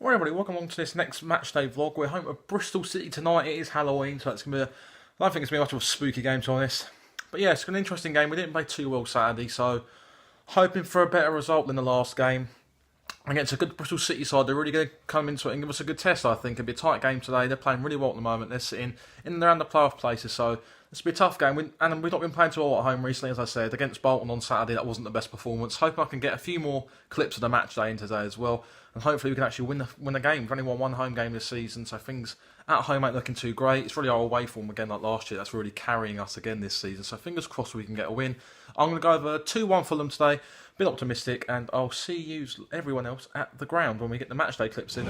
Well, everybody, welcome along to this next Matchday vlog. We're home at Bristol City tonight. It is Halloween, so it's going to be I don't think it's going to be much of a spooky game, to be honest. But yeah, it's an interesting game. We didn't play too well Saturday, so hoping for a better result than the last game. Against a good Bristol City side, they're really going to come into it and give us a good test, I think. It'll be a tight game today. They're playing really well at the moment. They're sitting in and around the playoff places, so this will be a tough game. And we've not been playing too well at home recently, as I said. Against Bolton on Saturday, that wasn't the best performance. Hoping I can get a few more clips of the match day in today as well. And hopefully we can actually win the game. We've only won one home game this season, so things at home ain't looking too great. It's really our away form again like last year. That's really carrying us again this season. So fingers crossed we can get a win. I'm going to go over 2-1 Fulham today. Bit optimistic, and I'll see you, everyone else, at the ground when we get the matchday clips in.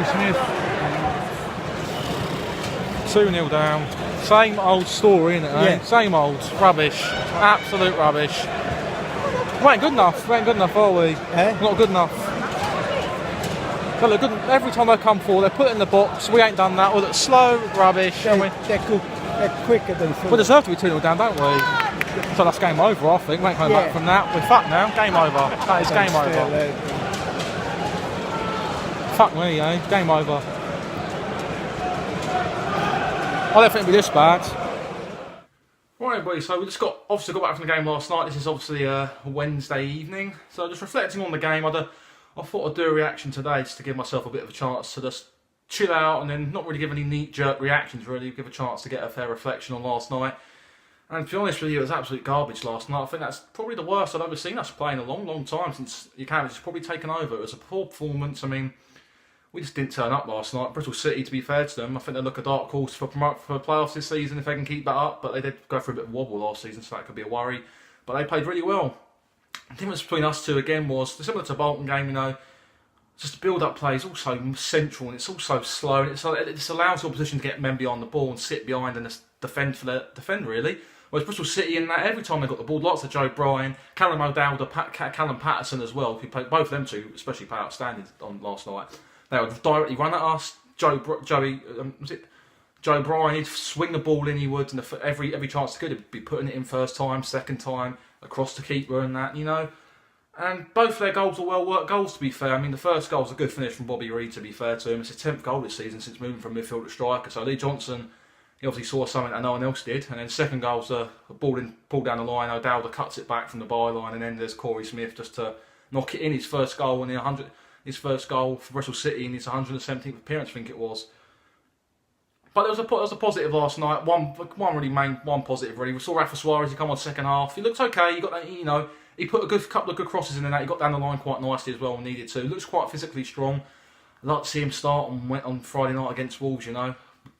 Smith. 2-0 down. Same old story, innit? Yeah. Same old. Rubbish. Absolute rubbish. We ain't good enough. We ain't good enough, are we? Eh? Not good enough. They look good. Every time they come forward, they put it in the box. We ain't done that. We look slow, rubbish. They're quicker than Fulham. We deserve to be 2-0 down, don't we? So that's game over, I think. We ain't coming back from that. We're fucked now. Game over. That is game over. Fuck me, eh? Game over. I don't think it'll be this bad. Right, everybody, so we just obviously got back from the game last night. This is obviously a Wednesday evening. So just reflecting on the game, I thought I'd do a reaction today just to give myself a bit of a chance to just chill out and then not really give any knee-jerk reactions, really. Give a chance to get a fair reflection on last night. And to be honest with you, it was absolute garbage last night. I think that's probably the worst I've ever seen us play in a long, long time since Buchanan's probably taken over. It was a poor performance. I mean, we just didn't turn up last night. Bristol City, to be fair to them, I think they look a dark horse for playoffs this season if they can keep that up. But they did go through a bit of wobble last season, so that could be a worry. But they played really well. The difference between us two again was similar to Bolton game, just the build-up play is also central and it's also slow and it just allows the opposition to get men behind the ball and sit behind and just defend really. Whereas Bristol City, in that every time they got the ball, lots of Joe Bryan, Callum O'Dowd, Callum Patterson as well, who played both of them two, especially played outstanding on last night. They would directly run at us. Joe Bryan, he'd swing the ball in, he would, and every chance he could, he'd be putting it in first time, second time, across the keeper and that, And both their goals were well-worked goals, to be fair. I mean, the first goal was a good finish from Bobby Reid, to be fair to him. It's his 10th goal this season since moving from midfield to striker. So Lee Johnson, he obviously saw something that no one else did. And then second goal was a ball pulled down the line. O'Dowd cuts it back from the byline. And then there's Corey Smith just to knock it in. His first goal his first goal for Bristol City in his 117th appearance, I think it was. But there was a positive last night. One positive really. We saw Rafa Suarez. He come on second half. He looked okay. He got that, he put a couple of good crosses in and that. He got down the line quite nicely as well when needed to. Looks quite physically strong. I'd like to see him start and went on Friday night against Wolves.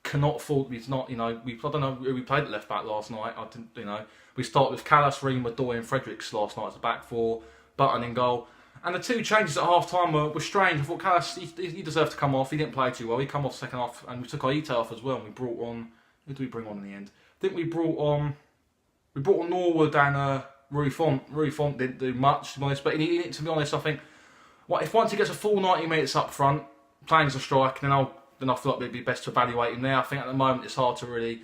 Cannot afford. He's not. I don't know who we played at left back last night. I didn't. We started with Callas, Ream, Madoy, and Fredericks last night as a back four. Button in goal. And the two changes at half time were strange. I thought Callas, he deserved to come off. He didn't play too well. He come off second half, and we took Aita off as well. And we brought on. Who did we bring on in the end? I think we brought on Norwood and Rui Font. Rui Font didn't do much, to be honest. But to be honest, I think if once he gets a full 90 minutes up front, playing as a striker, then I feel like it'd be best to evaluate him there. I think at the moment it's hard to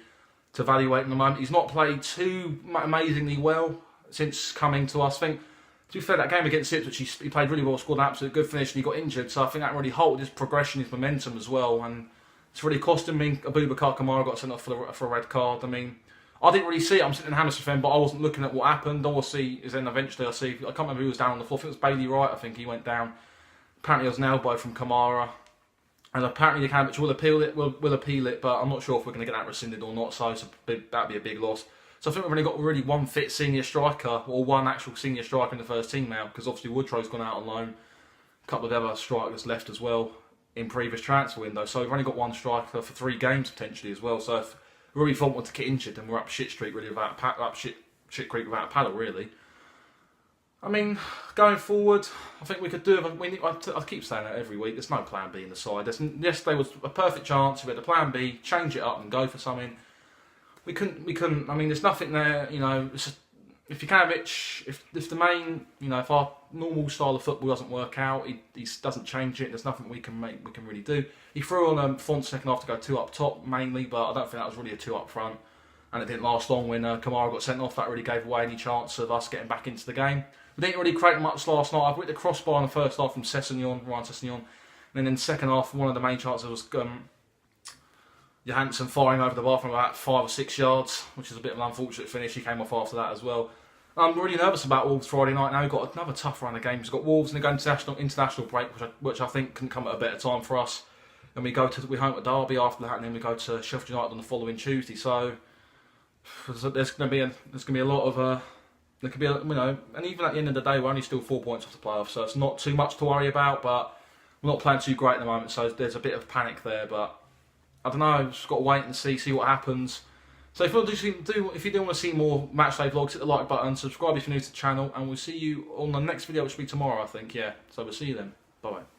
evaluate him at the moment. He's not played too amazingly well since coming to us. I think, to be fair, that game against Ipswich, he played really well, scored an absolute good finish, and he got injured. So I think that really halted his progression, his momentum as well, and it's really cost him. Abubakar Kamara got sent off for a red card. I mean, I didn't really see it. I'm sitting in Hammersmith, but I wasn't looking at what happened. All I see is then eventually I can't remember who was down on the floor. I think it was Bailey Wright. I think he went down. Apparently, it was an elbow from Kamara. And apparently the Cambridge will appeal it, but I'm not sure if we're going to get that rescinded or not. So that'd be a big loss. So I think we've only got really one fit senior striker, or one actual senior striker in the first team now, because obviously Woodrow's gone out on loan. A couple of other strikers left as well in previous transfer windows. So we've only got one striker for 3 games potentially as well. So if Rui Font were to get injured, then we're up shit streak really up shit creek without a paddle really. I mean, going forward, I think we could do. I keep saying that every week. There's no plan B in the side. Yesterday was a perfect chance. We had a plan B, change it up, and go for something. We couldn't. I mean, there's nothing there. It's just, if Jukanovic, if the main, if our normal style of football doesn't work out, he doesn't change it. There's nothing we can really do. He threw on Font second half to go 2 up top mainly, but I don't think that was really a 2 up front. And it didn't last long when Kamara got sent off. That really gave away any chance of us getting back into the game. We didn't really create much last night. I hit the crossbar in the first half from Ryan Sessegnon. And then in the second half, one of the main chances was Johansson firing over the bar from about 5 or 6 yards, which is a bit of an unfortunate finish. He came off after that as well. I'm really nervous about Wolves Friday night now. We've got another tough run of games. We've got Wolves and they go international break, which I think can come at a better time for us. And we home at Derby after that, and then we go to Sheffield United on the following Tuesday. So there's going to be a lot of there could be and even at the end of the day, we're only still 4 points off the playoffs, so it's not too much to worry about. But we're not playing too great at the moment, so there's a bit of panic there. But I don't know. Just got to wait and see what happens. So if you do want to see more Matchday vlogs, hit the like button, subscribe if you're new to the channel, and we'll see you on the next video, which will be tomorrow, I think. Yeah. So we'll see you then. Bye bye.